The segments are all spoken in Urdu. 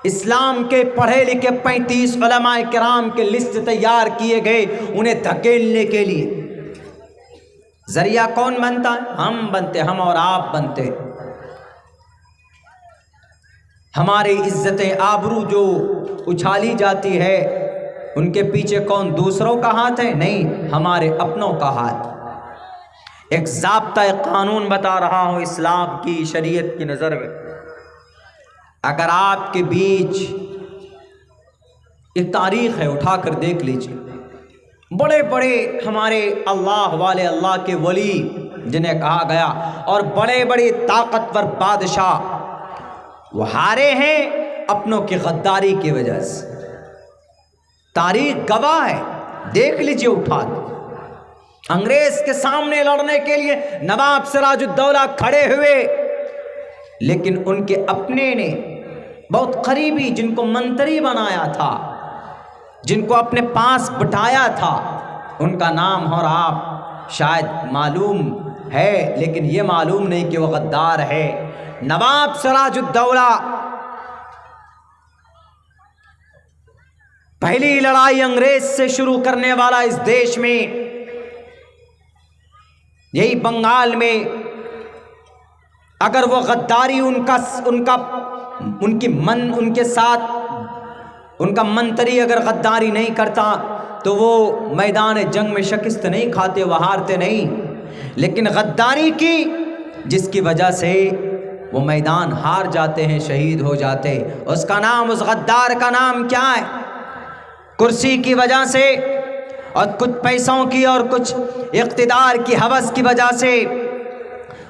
اسلام کے پڑھے لکھے 35 علماء کرام کے لسٹ تیار کیے گئے انہیں دھکیلنے کے لیے۔ ذریعہ کون بنتا ہے؟ ہم بنتے، ہم اور آپ بنتے۔ ہماری عزت آبرو جو اچھالی جاتی ہے ان کے پیچھے کون؟ دوسروں کا ہاتھ ہے؟ نہیں، ہمارے اپنوں کا ہاتھ۔ ایک ضابطہ قانون بتا رہا ہوں اسلام کی شریعت کی نظر میں، اگر آپ کے بیچ ایک تاریخ ہے، اٹھا کر دیکھ لیجئے، بڑے بڑے ہمارے اللہ والے، اللہ کے ولی جنہیں کہا گیا، اور بڑے بڑے طاقتور بادشاہ، وہ ہارے ہیں اپنوں کی غداری کی وجہ سے۔ تاریخ گواہ ہے، دیکھ لیجئے اٹھا کے۔ انگریز کے سامنے لڑنے کے لیے نواب سراج الدولہ کھڑے ہوئے، لیکن ان کے اپنے نے بہت قریبی، جن کو منتری بنایا تھا، جن کو اپنے پاس بٹھایا تھا، ان کا نام اور آپ شاید معلوم ہے، لیکن یہ معلوم نہیں کہ وہ غدار ہے۔ نواب سراج الدولہ پہلی لڑائی انگریز سے شروع کرنے والا اس دیش میں، یہی بنگال میں، اگر وہ غداری ان کے ساتھ ان کا منتری اگر غداری نہیں کرتا تو وہ میدان جنگ میں شکست نہیں کھاتے، وہ ہارتے نہیں، لیکن غداری کی جس کی وجہ سے وہ میدان ہار جاتے ہیں، شہید ہو جاتے۔ اس کا نام، اس غدار کا نام کیا ہے؟ کرسی کی وجہ سے اور کچھ پیسوں کی اور کچھ اقتدار کی ہوس کی وجہ سے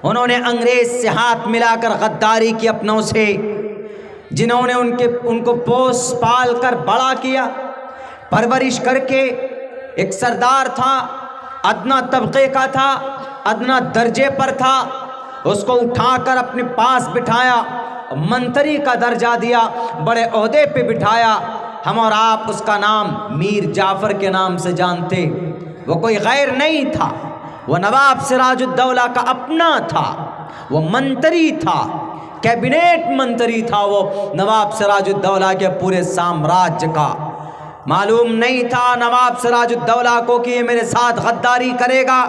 انہوں نے انگریز سے ہاتھ ملا کر غداری کی اپنوں سے، جنہوں نے ان کو پوس پال کر بڑا کیا، پرورش کر کے۔ ایک سردار تھا، ادنا طبقے کا تھا، ادنا درجے پر تھا، اس کو اٹھا کر اپنے پاس بٹھایا، منتری کا درجہ دیا، بڑے عہدے پہ بٹھایا۔ ہم اور آپ اس کا نام میر جعفر کے نام سے جانتے۔ وہ کوئی غیر نہیں تھا، وہ نواب سراج الدولہ کا اپنا تھا، وہ منتری تھا، کیبنیٹ منتری تھا، وہ نواب سراج الدولہ کے پورے سامراج کا۔ معلوم نہیں تھا نواب سراج الدولہ کو کہ یہ میرے ساتھ غداری کرے گا،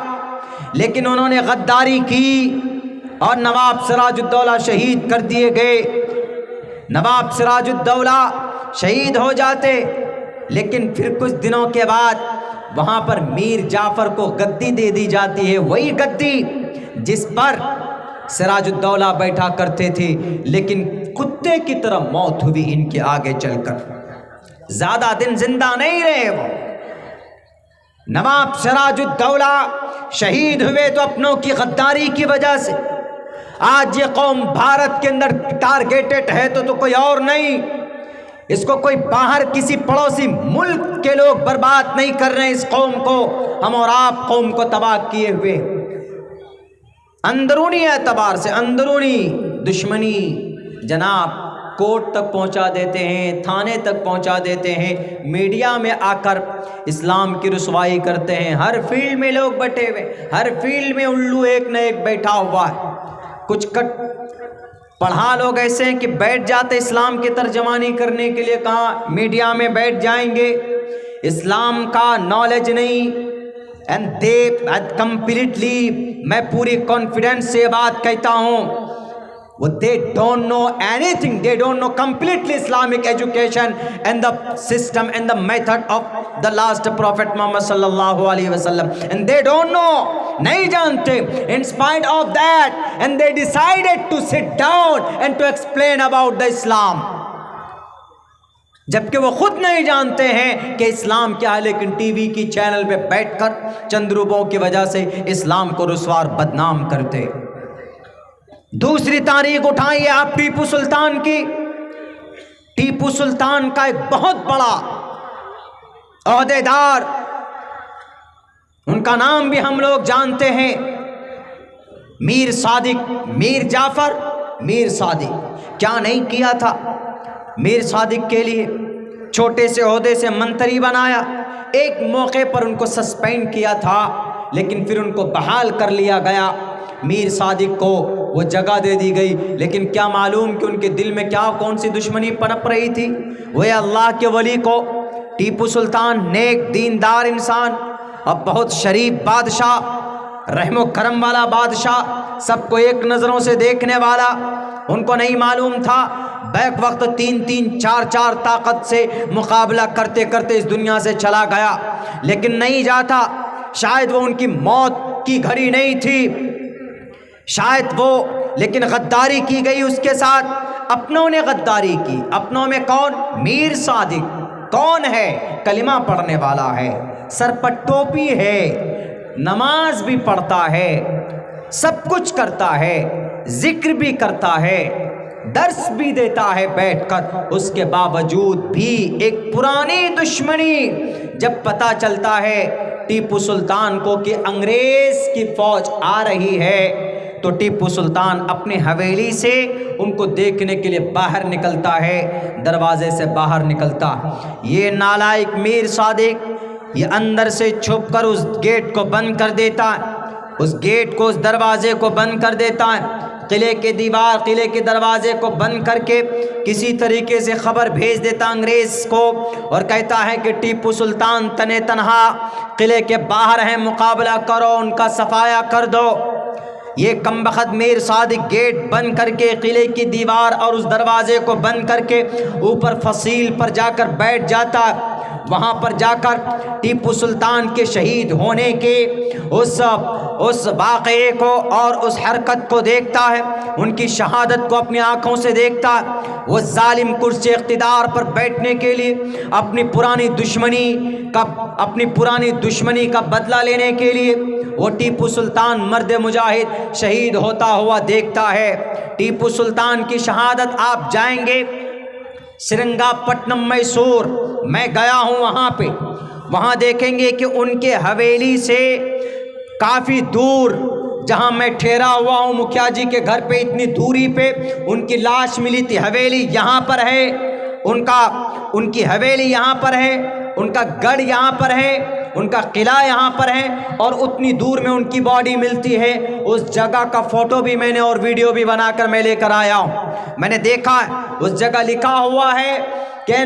لیکن انہوں نے غداری کی اور نواب سراج الدولہ شہید کر دیے گئے۔ نواب سراج الدولہ شہید ہو جاتے، لیکن پھر کچھ دنوں کے بعد وہاں پر میر جعفر کو گدی دے دی جاتی ہے، وہی گدی جس پر سراج الدولہ بیٹھا کرتے تھے، لیکن کتے کی طرح موت ہوئی ان کے آگے چل کر، زیادہ دن زندہ نہیں رہے۔ وہ نواب سراج الدولہ شہید ہوئے تو اپنوں کی غداری کی وجہ سے۔ آج یہ قوم بھارت کے اندر ٹارگیٹڈ ہے تو کوئی اور نہیں، اس کو کوئی باہر کسی پڑوسی ملک کے لوگ برباد نہیں کر رہے ہیں، اس قوم کو ہم اور آپ قوم کو تباہ کیے ہوئے۔ اندرونی اعتبار سے اندرونی دشمنی جناب کورٹ تک پہنچا دیتے ہیں، تھانے تک پہنچا دیتے ہیں، میڈیا میں آ کر اسلام کی رسوائی کرتے ہیں۔ ہر فیلڈ میں لوگ بٹے ہوئے، ہر فیلڈ میں الو ایک نہ ایک بیٹھا ہوا ہے۔ کچھ پڑھا لوگ ایسے ہیں کہ بیٹھ جاتے اسلام کی ترجمانی کرنے کے لیے، کہاں میڈیا میں بیٹھ جائیں گے، اسلام کا نالج نہیں۔ اینڈ دے کمپلیٹلی، میں پوری کانفیڈنس سے یہ بات کہتا ہوں، وہ they don't know anything, they don't know completely Islamic education and the system and the method of the last Prophet Muhammad sallallahu alaihi wasallam, and they don't know, نہیں جانتے۔ In spite of that, and they decided to sit down and to explain about the Islam، جبکہ وہ خود نہیں جانتے ہیں کہ اسلام کیا ہے، لیکن ٹی وی کی چینل پہ بیٹھ کر چند روپوں کی وجہ سے اسلام کو رسوا اور بدنام کرتے۔ دوسری تاریخ اٹھائیے آپ ٹیپو سلطان کی۔ ٹیپو سلطان کا ایک بہت بڑا عہدیدار، ان کا نام بھی ہم لوگ جانتے ہیں، میر صادق، میر جعفر، میر صادق۔ کیا نہیں کیا تھا میر صادق کے لیے؟ چھوٹے سے عہدے سے منتری بنایا، ایک موقع پر ان کو سسپینڈ کیا تھا، لیکن پھر ان کو بحال کر لیا گیا۔ میر صادق کو وہ جگہ دے دی گئی، لیکن کیا معلوم کہ ان کے دل میں کیا کون سی دشمنی پنپ رہی تھی۔ وہ اللہ کے ولی کو ٹیپو سلطان نیک دیندار انسان، اب بہت شریف بادشاہ، رحم و کرم والا بادشاہ، سب کو ایک نظروں سے دیکھنے والا، ان کو نہیں معلوم تھا بیک وقت 3-4 طاقت سے مقابلہ کرتے کرتے اس دنیا سے چلا گیا، لیکن نہیں جاتا، شاید وہ ان کی موت کی گھڑی نہیں تھی، شاید وہ، لیکن غداری کی گئی اس کے ساتھ، اپنوں نے غداری کی۔ اپنوں میں کون؟ میر صادق۔ کون ہے؟ کلمہ پڑھنے والا ہے، سر پر ٹوپی ہے، نماز بھی پڑھتا ہے، سب کچھ کرتا ہے، ذکر بھی کرتا ہے، درس بھی دیتا ہے بیٹھ کر، اس کے باوجود بھی ایک پرانی دشمنی جب پتہ چلتا ہے ٹیپو سلطان کو کہ انگریز کی فوج آ رہی ہے، تو ٹیپو سلطان اپنی حویلی سے ان کو دیکھنے کے لیے باہر نکلتا ہے، دروازے سے باہر نکلتا۔ یہ نالائق میر صادق یہ اندر سے چھپ کر اس گیٹ کو بند کر دیتا ہے، اس گیٹ کو، اس دروازے کو بند کر دیتا ہے، قلعے کے دیوار، قلعے کے دروازے کو بند کر کے کسی طریقے سے خبر بھیج دیتا انگریز کو، اور کہتا ہے کہ ٹیپو سلطان تنے تنہا قلعے کے باہر ہیں، مقابلہ کرو، ان کا صفایا کر دو۔ یہ کمبخت میر صادق گیٹ بند کر کے، قلعے کی دیوار اور اس دروازے کو بند کر کے اوپر فصیل پر جا کر بیٹھ جاتا، وہاں پر جا کر ٹیپو سلطان کے شہید ہونے کے اس واقعے کو اور اس حرکت کو دیکھتا ہے، ان کی شہادت کو اپنی آنکھوں سے دیکھتا ہے۔ وہ ظالم کرسی اقتدار پر بیٹھنے کے لیے اپنی پرانی دشمنی کا بدلہ لینے کے لیے وہ ٹیپو سلطان مرد مجاہد شہید ہوتا ہوا دیکھتا ہے۔ ٹیپو سلطان کی شہادت آپ جائیں گے سرنگا پٹنم میسور، میں گیا ہوں وہاں پہ، وہاں دیکھیں گے کہ ان کے حویلی سے کافی دور، جہاں میں ٹھہرا ہوا ہوں مکھیا جی کے گھر پہ، اتنی دوری پہ ان کی لاش ملی تھی۔ حویلی یہاں پر ہے، ان کی حویلی یہاں پر ہے، ان کا گڑھ یہاں پر ہے، ان کا قلعہ یہاں پر ہے، اور اتنی دور میں ان کی باڈی ملتی ہے۔ اس جگہ کا فوٹو بھی میں نے اور ویڈیو بھی بنا کر میں لے کر آیا ہوں۔ میں نے دیکھا اس جگہ لکھا ہوا ہے کہ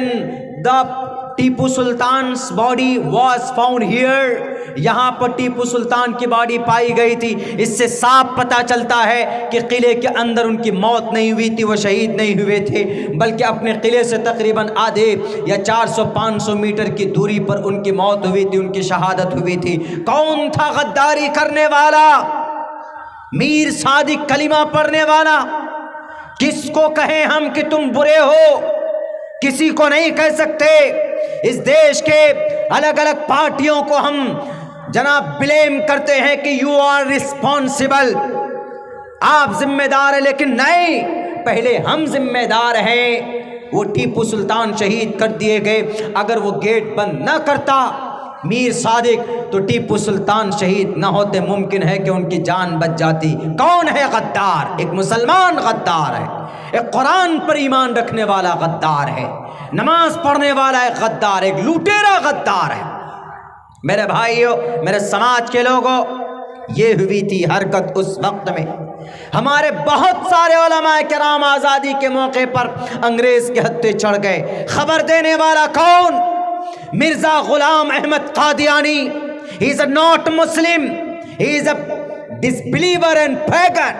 the Tipu سلطان's body was found here، یہاں پر ٹیپو سلطان کی باڈی پائی گئی تھی۔ اس سے صاف پتہ چلتا ہے کہ قلعے کے اندر ان کی موت نہیں ہوئی تھی، وہ شہید نہیں ہوئے تھے، بلکہ اپنے قلعے سے تقریباً آدھے یا 400-500 میٹر کی دوری پر ان کی موت ہوئی تھی، ان کی شہادت ہوئی تھی۔ کون تھا غداری کرنے والا؟ میر صادق کلمہ پڑھنے والا۔ کس کو کہیں ہم کہ تم برے ہو؟ کسی کو نہیں کہہ سکتے۔ اس دیش کے الگ الگ پارٹیوں کو ہم جناب بلیم کرتے ہیں کہ یو آر ریسپانسبل، آپ ذمہ دار ہیں، لیکن نہیں، پہلے ہم ذمہ دار ہیں۔ وہ ٹیپو سلطان شہید کر دیے گئے، اگر وہ گیٹ بند نہ کرتا میر صادق تو ٹیپو سلطان شہید نہ ہوتے، ممکن ہے کہ ان کی جان بچ جاتی۔ کون ہے غدار؟ ایک مسلمان غدار ہے، ایک قرآن پر ایمان رکھنے والا غدار ہے، نماز پڑھنے والا ایک غدار، ایک لوٹیرا غدار ہے۔ میرے بھائیوں، میرے سماج کے لوگوں، یہ ہوئی تھی حرکت اس وقت میں۔ ہمارے بہت سارے علماء کرام آزادی کے موقع پر انگریز کے ہتھے چڑھ گئے۔ خبر دینے والا کون؟ Mirza Ghulam Ahmad Qadiani. He is not Muslim. He is a disbeliever and pagan.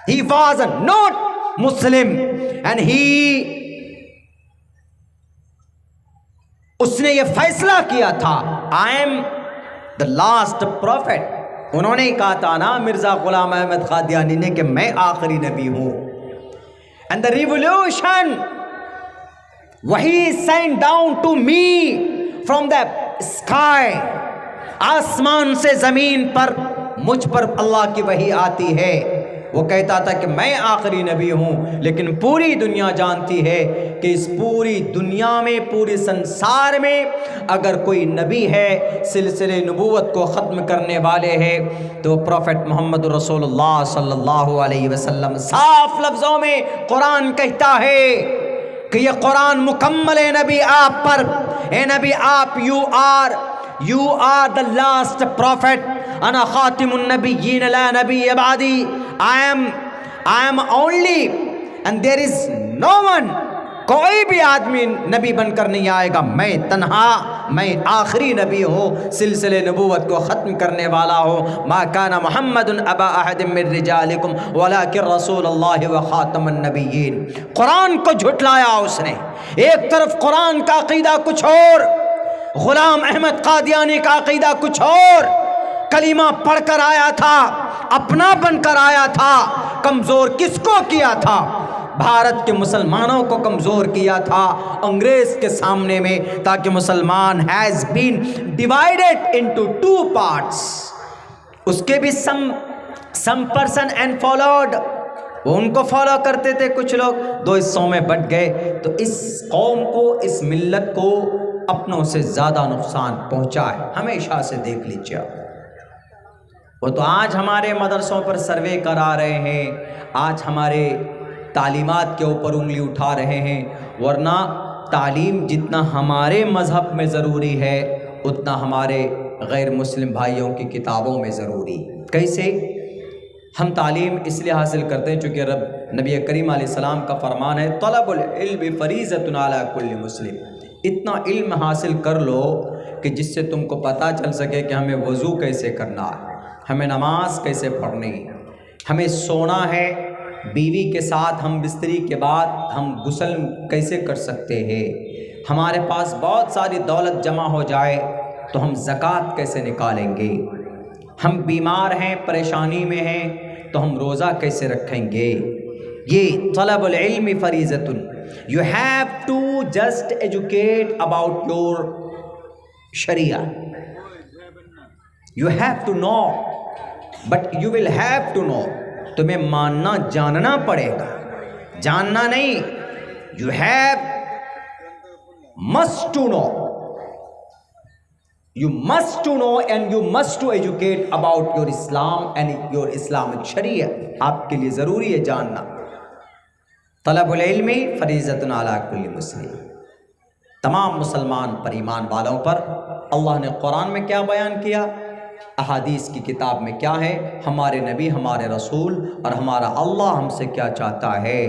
He was not Muslim and اس نے یہ فیصلہ کیا تھا I am the last prophet. انہوں نے کہا تھا نا مرزا غلام احمد قادیانی نے کہ میں آخری نبی ہوں. And the revolution وہی sent down to me from the sky. آسمان سے زمین پر مجھ پر اللہ کی وحی آتی ہے. وہ کہتا تھا کہ میں آخری نبی ہوں، لیکن پوری دنیا جانتی ہے کہ اس پوری دنیا میں، پوری سنسار میں اگر کوئی نبی ہے سلسلے نبوت کو ختم کرنے والے ہیں تو پروفٹ محمد رسول اللہ صلی اللہ علیہ وسلم. صاف لفظوں میں قرآن کہتا ہے کہ یہ قرآن مکمل ہے نبی آپ پر. اے نبی آپ، you are you are the last prophet. Ana khatimun nabiyyin la nabiyya ba'di. I am only, and there is no one. کوئی بھی آدمی نبی بن کر نہیں آئے گا، میں تنہا، میں آخری نبی ہوں، سلسلے نبوت کو ختم کرنے والا ہوں. ما کان محمد ابا احد من رجالکم ولکن رسول اللہ وخاتم النبیین. قرآن کو جھٹلایا اس نے. ایک طرف قرآن کا عقیدہ کچھ اور، غلام احمد قادیانی کا عقیدہ کچھ اور، کلمہ پڑھ کر آیا تھا، اپنا بن کر آیا تھا. کمزور کس کو کیا تھا؟ بھارت کے مسلمانوں کو کمزور کیا تھا انگریز کے سامنے میں، تاکہ مسلمان has been divided into two parts. اس کے بھی سم پرسن اینڈ فالوڈ، وہ ان کو فالو کرتے تھے کچھ لوگ، دو حصوں میں بٹ گئے. تو اس قوم کو، اس ملت کو اپنوں سے زیادہ نقصان پہنچا ہے، ہمیشہ سے دیکھ لیجیے. وہ تو آج ہمارے مدرسوں پر سروے کرا رہے ہیں، آج ہمارے تعلیمات کے اوپر انگلی اٹھا رہے ہیں، ورنہ تعلیم جتنا ہمارے مذہب میں ضروری ہے اتنا ہمارے غیر مسلم بھائیوں کی کتابوں میں ضروری. کیسے؟ ہم تعلیم اس لیے حاصل کرتے ہیں چونکہ نبی کریم علیہ السلام کا فرمان ہے طلب العلم فریضۃ علی کل مسلم. اتنا علم حاصل کر لو کہ جس سے تم کو پتہ چل سکے کہ ہمیں وضو کیسے کرنا ہے، ہمیں نماز کیسے پڑھنی ہے، ہمیں سونا ہے، بیوی کے ساتھ ہم بستری کے بعد ہم غسل کیسے کر سکتے ہیں، ہمارے پاس بہت ساری دولت جمع ہو جائے تو ہم زکوٰۃ کیسے نکالیں گے، ہم بیمار ہیں، پریشانی میں ہیں تو ہم روزہ کیسے رکھیں گے. یہ طلب العلم فریضۃ. You have to just educate about your Sharia. You have to know, but you will have to know. تمہیں ماننا جاننا پڑے گا، جاننا نہیں. You have must to know. You must to know and you must to educate about your Islam and your Islamic Sharia. آپ کے لیے ضروری ہے جاننا. طلب العلم فریضۃ علی کل مسلم. تمام مسلمان پر، ایمان والوں پر اللہ نے قرآن میں کیا بیان کیا، احادیث کی کتاب میں کیا ہے، ہمارے نبی، ہمارے رسول اور ہمارا اللہ ہم سے کیا چاہتا ہے،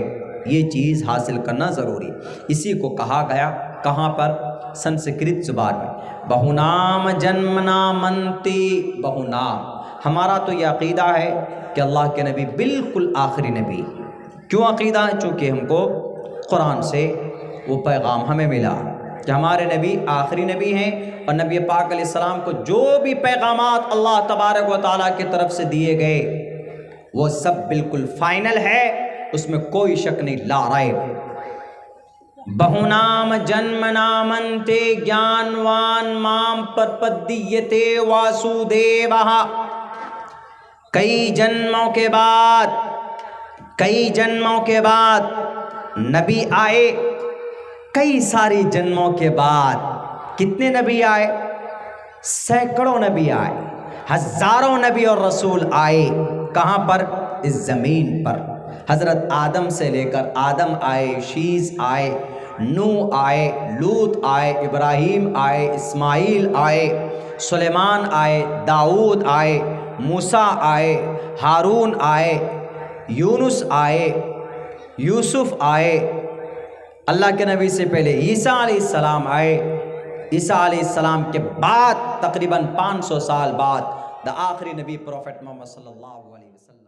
یہ چیز حاصل کرنا ضروری. اسی کو کہا گیا، کہاں پر؟ سنسکرت زبان میں بہونام جنمنا منتی بہونام. ہمارا تو یہ عقیدہ ہے کہ اللہ کے نبی بالکل آخری نبی. کیوں عقیدہ ہے؟ چونکہ ہم کو قرآن سے وہ پیغام ہمیں ملا کہ ہمارے نبی آخری نبی ہیں، اور نبی پاک علیہ السلام کو جو بھی پیغامات اللہ تبارک و تعالیٰ کی طرف سے دیے گئے وہ سب بالکل فائنل ہے، اس میں کوئی شک نہیں، لا ریب. بہونام جنم نامنتے گیانوان مام پرپدیتے واسودیوہ. کئی جنموں کے بعد نبی آئے، کئی ساری جنموں کے بعد. کتنے نبی آئے؟ سینکڑوں نبی آئے، ہزاروں نبی اور رسول آئے. کہاں پر؟ اس زمین پر. حضرت آدم سے لے کر آدم آئے، شیز آئے، نوح آئے، لوط آئے، ابراہیم آئے، اسماعیل آئے، سلیمان آئے، داؤد آئے، موسیٰ آئے، ہارون آئے، یونس آئے، یوسف آئے. اللہ کے نبی سے پہلے عیسیٰ علیہ السلام آئے. عیسیٰ علیہ السلام کے بعد تقریباً 500 سال بعد آخری نبی پروفٹ محمد صلی اللہ علیہ وسلم